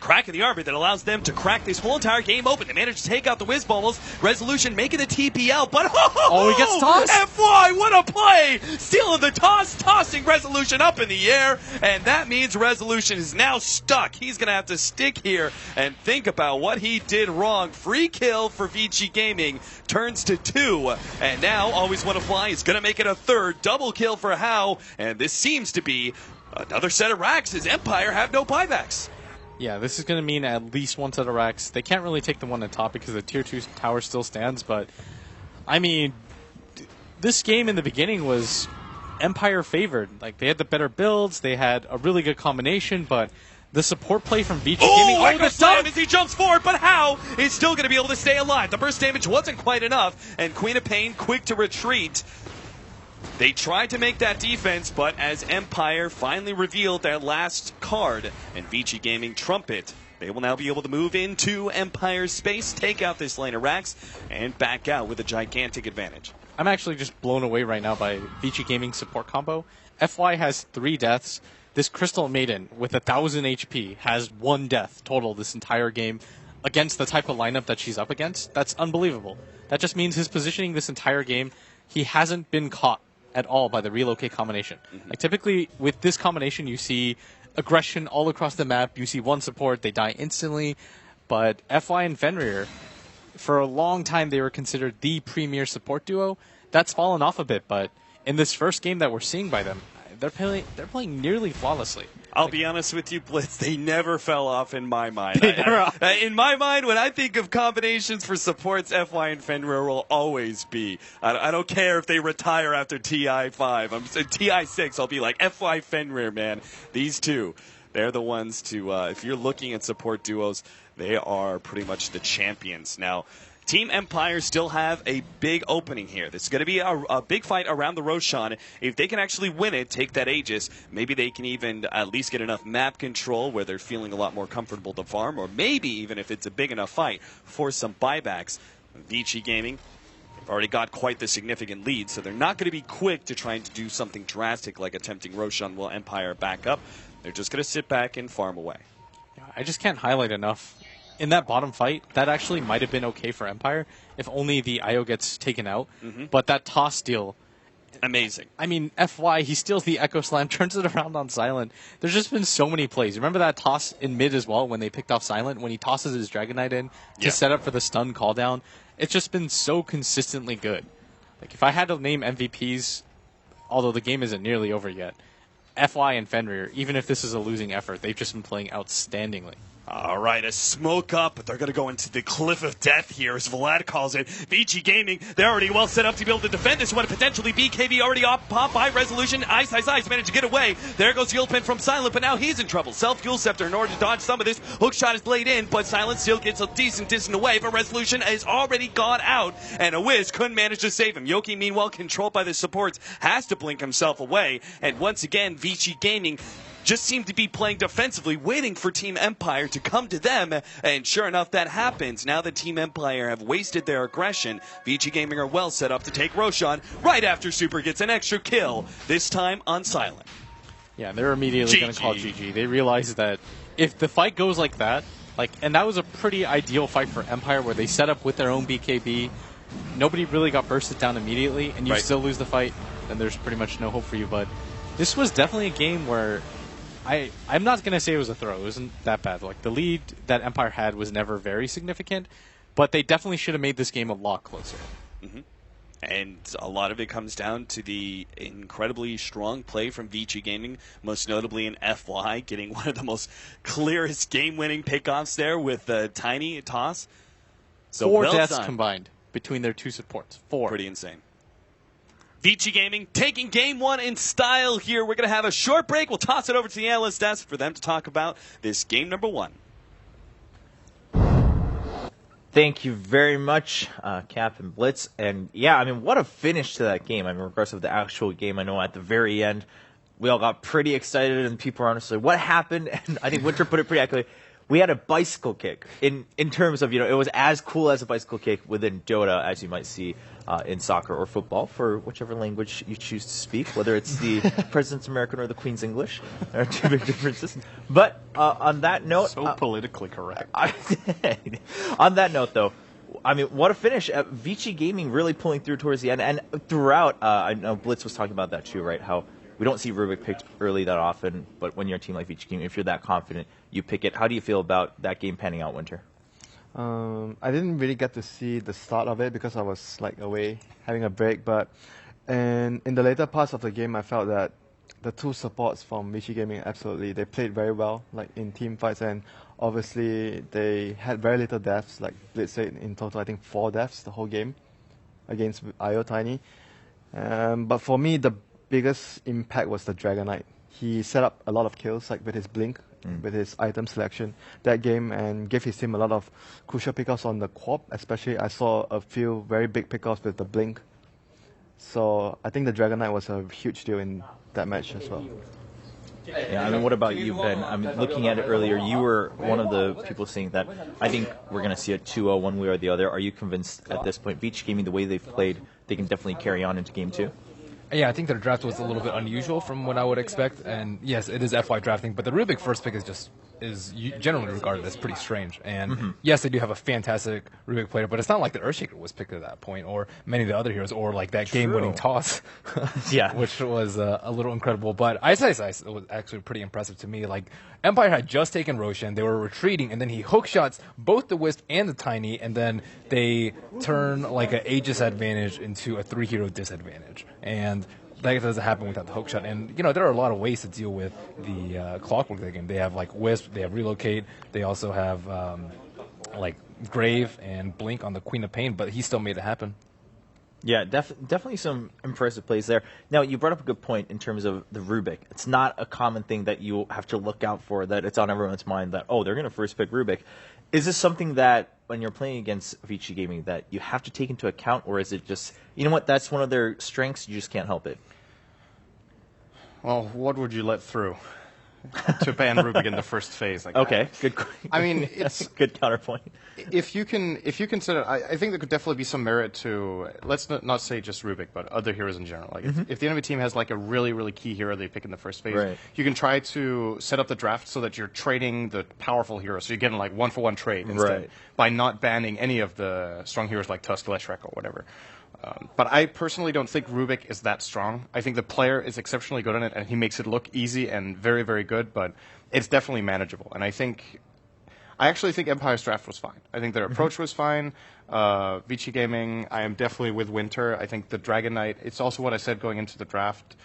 crack in the armor that allows them to crack this whole entire game open. They manage to take out the Whiz Bubbles. Resolution making the TPL, but he gets tossed. FY, what a play! Stealing the toss, tossing Resolution up in the air, and that means Resolution is now stuck. He's going to have to stick here and think about what he did wrong. Free kill for Vici Gaming turns to 2, and now Always Wanna Fly is going to make it a third. Double kill for How, and this seems to be another set of racks as Empire have no buybacks. Yeah, this is going to mean at least one set of racks. They can't really take the one on top because the Tier 2 tower still stands, but, I mean, this game in the beginning was Empire favored. Like, they had the better builds, they had a really good combination, but the support play from Vici Gaming... the slam as he jumps forward, but How is still going to be able to stay alive. The burst damage wasn't quite enough, and Queen of Pain quick to retreat. They tried to make that defense, but as Empire finally revealed their last card and Vici Gaming Trumpet, they will now be able to move into Empire's space, take out this lane of racks, and back out with a gigantic advantage. I'm actually just blown away right now by Vici Gaming's support combo. FY has 3 deaths. This Crystal Maiden with 1,000 HP has 1 death total this entire game against the type of lineup that she's up against. That's unbelievable. That just means his positioning this entire game, he hasn't been caught at all by the relocate combination. Like typically with this combination you see aggression all across the map, you see one support, they die instantly, but FY and Fenrir, for a long time they were considered the premier support duo. That's fallen off a bit, but in this first game that we're seeing by them, they're playing nearly flawlessly. I'll be honest with you, Blitz, they never fell off in my mind. In my mind, when I think of combinations for supports, FY and Fenrir will always be. I don't care if they retire after TI5. TI6, I'll be like, FY Fenrir, man. These two, they're the ones to, if you're looking at support duos, they are pretty much the champions. Now, Team Empire still have a big opening here. This is going to be a big fight around the Roshan. If they can actually win it, take that Aegis, maybe they can even at least get enough map control where they're feeling a lot more comfortable to farm, or maybe even if it's a big enough fight, force some buybacks. Vici Gaming, they've already got quite the significant lead, so they're not going to be quick to trying to do something drastic like attempting Roshan while Empire back up. They're just going to sit back and farm away. I just can't highlight enough. In that bottom fight, that actually might have been okay for Empire if only the IO gets taken out. But that toss steal... Amazing. I mean, FY, he steals the Echo Slam, turns it around on Silent. There's just been so many plays. Remember that toss in mid as well when they picked off Silent, when he tosses his Dragon Knight in to set up for the stun call down? It's just been so consistently good. Like, if I had to name MVPs, although the game isn't nearly over yet, FY and Fenrir, even if this is a losing effort, they've just been playing outstandingly. All right, a smoke up, but they're going to go into the cliff of death here, as Vlad calls it. Vici Gaming, they're already well set up to be able to defend this one. Potentially BKB already off pop by Resolution. Ice managed to get away. There goes the ult pin from Silent, but now he's in trouble. Self-Fuel Scepter in order to dodge some of this. Hook shot is laid in, but Silent still gets a decent distance away, but Resolution is already gone out, and a Wiz couldn't manage to save him. Yoki, meanwhile, controlled by the supports, has to blink himself away, and once again, Vici Gaming just seemed to be playing defensively, waiting for Team Empire to come to them, and sure enough, that happens. Now that Team Empire have wasted their aggression, Vici Gaming are well set up to take Roshan right after Super gets an extra kill, this time on Silent. Yeah, they're immediately going to call GG. They realize that if the fight goes like that, and that was a pretty ideal fight for Empire where they set up with their own BKB, nobody really got bursted down immediately, and you still lose the fight, then there's pretty much no hope for you. But this was definitely a game where I'm not going to say it was a throw. It wasn't that bad. Like, the lead that Empire had was never very significant, but they definitely should have made this game a lot closer. And a lot of it comes down to the incredibly strong play from Vici Gaming, most notably in FY, getting one of the most clearest game-winning pickoffs there with the tiny toss. So 4 deaths combined between their 2 supports. 4. Pretty insane. Vici Gaming taking game 1 in style here. We're going to have a short break. We'll toss it over to the analyst desk for them to talk about this game number 1. Thank you very much, Captain Blitz. And yeah, I mean, what a finish to that game. I mean, regardless of the actual game, I know at the very end, we all got pretty excited and people were honestly, what happened? And I think Winter put it pretty accurately. we had a bicycle kick in terms of, it was as cool as a bicycle kick within Dota as you might see in soccer or football, for whichever language you choose to speak, whether it's the President's American or the Queen's English. There are two big differences. But on that note... So politically correct. On that note, though, I mean, what a finish. Vici Gaming really pulling through towards the end. And throughout, I know Blitz was talking about that too, right? How we don't see Rubik picked early that often, but when you're a team like Vici Gaming, if you're that confident, you pick it. How do you feel about that game panning out, Winter? I didn't really get to see the start of it because I was away having a break. But in the later parts of the game, I felt that the two supports from Vici Gaming, absolutely, they played very well, in team fights, and obviously they had very little deaths. Like Blitz said, in total, I think 4 deaths the whole game against IO Tiny. But for me, the biggest impact was the Dragon Knight. He set up a lot of kills, with his blink, with his item selection that game, and gave his team a lot of crucial pickoffs on the Quap. Especially, I saw a few very big pickoffs with the blink. So I think the Dragon Knight was a huge deal in that match as well. Yeah, I mean, what about you, Ben? I mean, looking at it earlier, you were one of the people saying that I think we're going to see a 2-0 one way or the other. Are you convinced at this point, Vici Gaming, the way they've played, they can definitely carry on into Game 2? Yeah, I think their draft was a little bit unusual from what I would expect, and yes, it is FY drafting, but the Rubik first pick is generally regarded as pretty strange. And yes, they do have a fantastic Rubik player, but it's not like the Earthshaker was picked at that point, or many of the other heroes, or that game-winning toss, yeah, which was a little incredible. But Ice Ice Ice was actually pretty impressive to me. Empire had just taken Roshan, they were retreating, and then he hook shots both the Wisp and the Tiny, and then they turn an Aegis advantage into a 3-hero disadvantage. And that doesn't happen without the hook shot. And, there are a lot of ways to deal with the clockwork of the game. They have, Wisp, they have Relocate, they also have, Grave and Blink on the Queen of Pain, but he still made it happen. Yeah, definitely some impressive plays there. Now, you brought up a good point in terms of the Rubik. It's not a common thing that you have to look out for, that it's on everyone's mind that, they're going to first pick Rubik. Is this something that, when you're playing against Vici Gaming, that you have to take into account, or is it just, that's one of their strengths, you just can't help it? Well, what would you let through to ban Rubik in the first phase? Okay, good. I mean, it's good counterpoint. If you consider, I think there could definitely be some merit to, let's not say just Rubik, but other heroes in general. If the enemy team has a really, really key hero they pick in the first phase, right, you can try to set up the draft so that you're trading the powerful heroes. So you're getting 1-for-1 trade instead, by not banning any of the strong heroes like Tusk, Leshrac, or whatever. But I personally don't think Rubik is that strong. I think the player is exceptionally good on it, and he makes it look easy and very, very good, but it's definitely manageable. And I actually think Empire's draft was fine. I think their approach was fine. Vici Gaming, I am definitely with Winter. I think the Dragon Knight, it's also what I said going into the draft.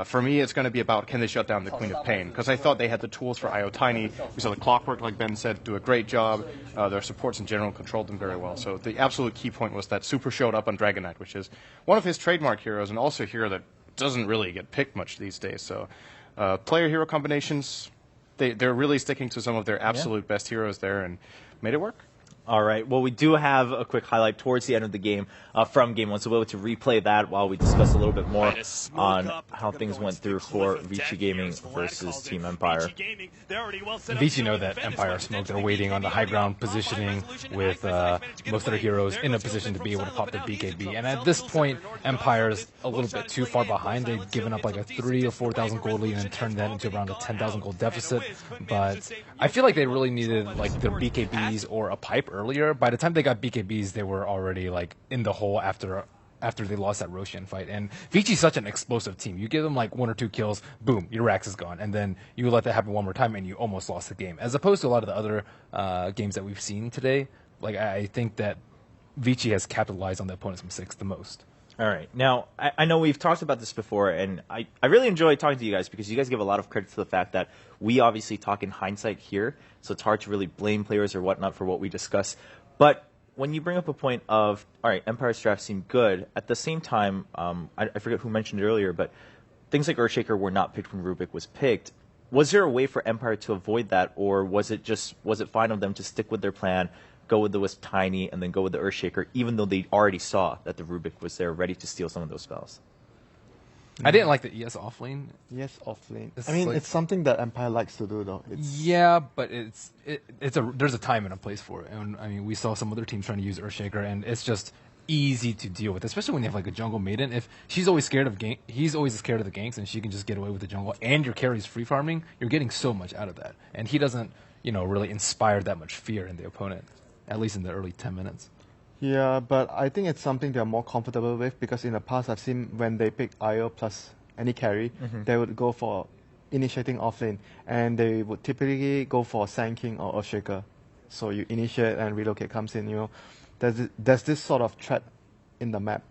For me, it's going to be about, can they shut down the Queen of Pain? Because I thought they had the tools for IO Tiny. We saw the Clockwork, like Ben said, do a great job. Their supports in general controlled them very well. So the absolute key point was that Super showed up on Dragon Knight, which is one of his trademark heroes, and also a hero that doesn't really get picked much these days. So player-hero combinations, they're really sticking to some of their absolute best heroes there, and made it work. All right. Well, we do have a quick highlight towards the end of the game from Game 1, so we'll be able to replay that while we discuss a little bit more on how things went through for Vici Gaming versus Team Empire. Vici know that Empire smoked. They're waiting on the high ground positioning with most of their heroes in a position to be able to pop their BKB. And at this point, Empire's a little bit too far behind. They've given up a 3,000 or 4,000 gold lead and turned that into around a 10,000 gold deficit. But I feel like they really needed their BKBs or a pipe earlier. By the time they got BKBs, they were already in the hole after they lost that Roshan fight. And Vici's such an explosive team. You give them 1 or 2 kills, boom, your Rax is gone. And then you let that happen one more time and you almost lost the game. As opposed to a lot of the other games that we've seen today, I think that Vici has capitalized on the opponent's mistakes the most. All right. Now, I know we've talked about this before, and I really enjoy talking to you guys because you guys give a lot of credit to the fact that we obviously talk in hindsight here, so it's hard to really blame players or whatnot for what we discuss. But when you bring up a point of, all right, Empire's draft seemed good, at the same time, I forget who mentioned it earlier, but things like Earthshaker were not picked when Rubik was picked. Was there a way for Empire to avoid that, or was it fine of them to stick with their plan, go with the Wisp Tiny, and then go with the Earthshaker, even though they already saw that the Rubik was there ready to steal some of those spells? I didn't like the ES offlane. Yes, offlane. It's I mean, like- it's something that Empire likes to do, though. Yeah, but there's a time and a place for it. And I mean, we saw some other teams trying to use Earthshaker, and it's just easy to deal with, especially when you have like a jungle maiden. If she's always scared of he's always scared of the ganks, and she can just get away with the jungle, and your carry's free farming, you're getting so much out of that. And he doesn't, really inspire that much fear in the opponent, at least in the early 10 minutes. Yeah, but I think it's something they're more comfortable with because in the past I've seen when they pick IO plus any carry, they would go for initiating offlane, and they would typically go for Sand King or Earthshaker. So you initiate and relocate comes in, There's this sort of threat in the map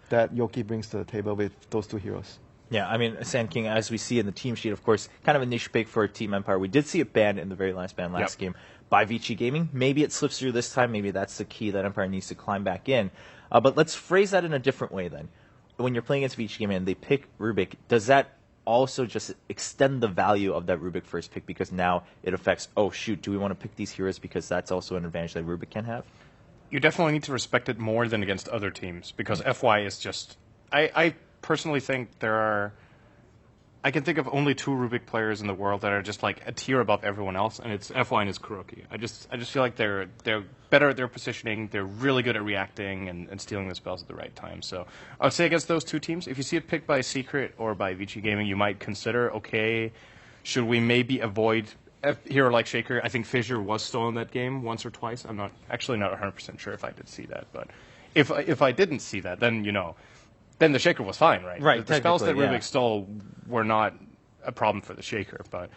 that Yoki brings to the table with those two heroes. Yeah, I mean, Sand King, as we see in the team sheet, of course, kind of a niche pick for Team Empire. We did see it banned in the very last ban last game by Vici Gaming. Maybe it slips through this time. Maybe that's the key that Empire needs to climb back in. But let's phrase that in a different way then. When you're playing against Vici Gaming and they pick Rubik, does that also just extend the value of that Rubik first pick because now it affects, oh, shoot, do we want to pick these heroes because that's also an advantage that Rubik can have? You definitely need to respect it more than against other teams because FY is just. I personally think I can think of only 2 Rubik players in the world that are just like a tier above everyone else, and it's FY and it's Kuroki. I just feel like they're better at their positioning. They're really good at reacting and stealing the spells at the right time. So I would say against those 2 teams, if you see it picked by Secret or by Vici Gaming, you might consider, okay, should we maybe avoid a hero like Shaker? I think Fissure was stolen that game once or twice. I'm not 100% sure if I did see that, but if I didn't see that, then then the Shaker was fine, right? Right. The spells that technically, Rubik stole were not a problem for the Shaker, but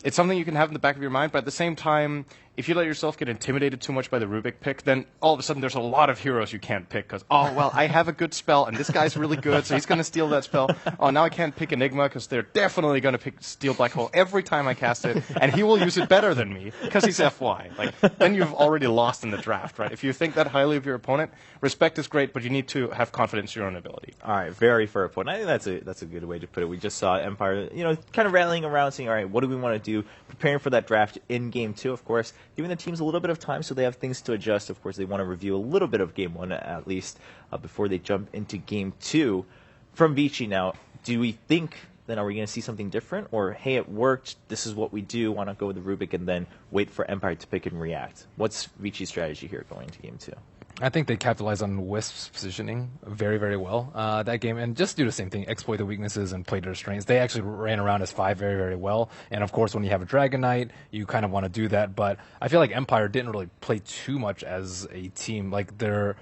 it's something you can have in the back of your mind. But at the same time, if you let yourself get intimidated too much by the Rubik pick, then all of a sudden there's a lot of heroes you can't pick because, oh, well, I have a good spell, and this guy's really good, so he's going to steal that spell. Oh, now I can't pick Enigma because they're definitely going to steal Black Hole every time I cast it, and he will use it better than me because he's FY. Then you've already lost in the draft, right? If you think that highly of your opponent, respect is great, but you need to have confidence in your own ability. All right, very fair point. I think that's a good way to put it. We just saw Empire, kind of rallying around, saying, all right, what do we want to do? Preparing for that draft in Game 2, of course, giving the teams a little bit of time so they have things to adjust. Of course, they want to review a little bit of Game 1 at least before they jump into Game 2. From Vici now, do we think then are we going to see something different? Or, hey, it worked, this is what we do, why not go with the Rubik and then wait for Empire to pick and react? What's Vici's strategy here going to Game 2? I think they capitalized on Wisp's positioning very, very well that game, and just do the same thing, exploit the weaknesses and play to their strengths. They actually ran around as 5 very, very well, and of course when you have a Dragon Knight, you kind of want to do that, but I feel like Empire didn't really play too much as a team. Like they're,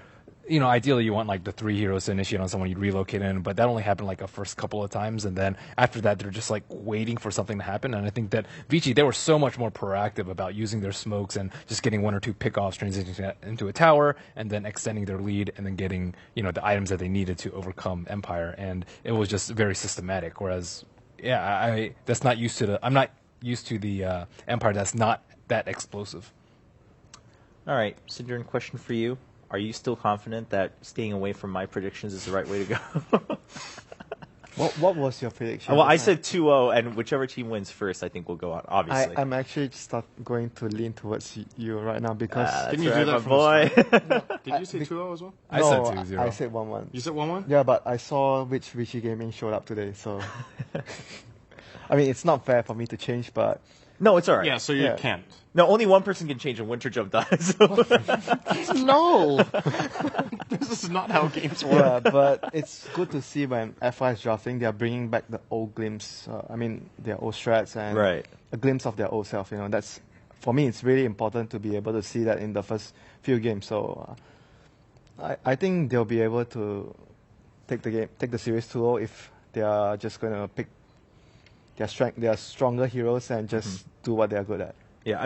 ideally you want like the 3 heroes to initiate on someone you'd relocate in, but that only happened like a first couple of times, and then after that they're just like waiting for something to happen. And I think that Vici, they were so much more proactive about using their smokes and just getting 1 or 2 pickoffs, transitioning into a tower, and then extending their lead, and then getting the items that they needed to overcome Empire. And it was just very systematic. Whereas, that's not used to I'm not used to the Empire that's not that explosive. All right, Syndrome, question for you. Are you still confident that staying away from my predictions is the right way to go? What was your prediction? Well, I said 2-0, and whichever team wins first, I think will go on, obviously. I'm actually going to lean towards you right now because... Didn't you do that from boy? Did you say 2-0 as well? I said 2-0. I said 1-1. You said 1-1? Yeah, but I saw which Vici Gaming showed up today, so... I mean, it's not fair for me to change, but... No, it's all right. Yeah, so you can't. No, only one person can change, and Winter Jump dies. No! This is not how games work. Yeah, but it's good to see when FI is drafting, they are bringing back the old glimpse, their old strats and a glimpse of their old self. That's, for me, it's really important to be able to see that in the first few games. So I think they'll be able to take the series 2-0 if they are just going to pick their stronger heroes and just do what they are good at. Yeah, I mean,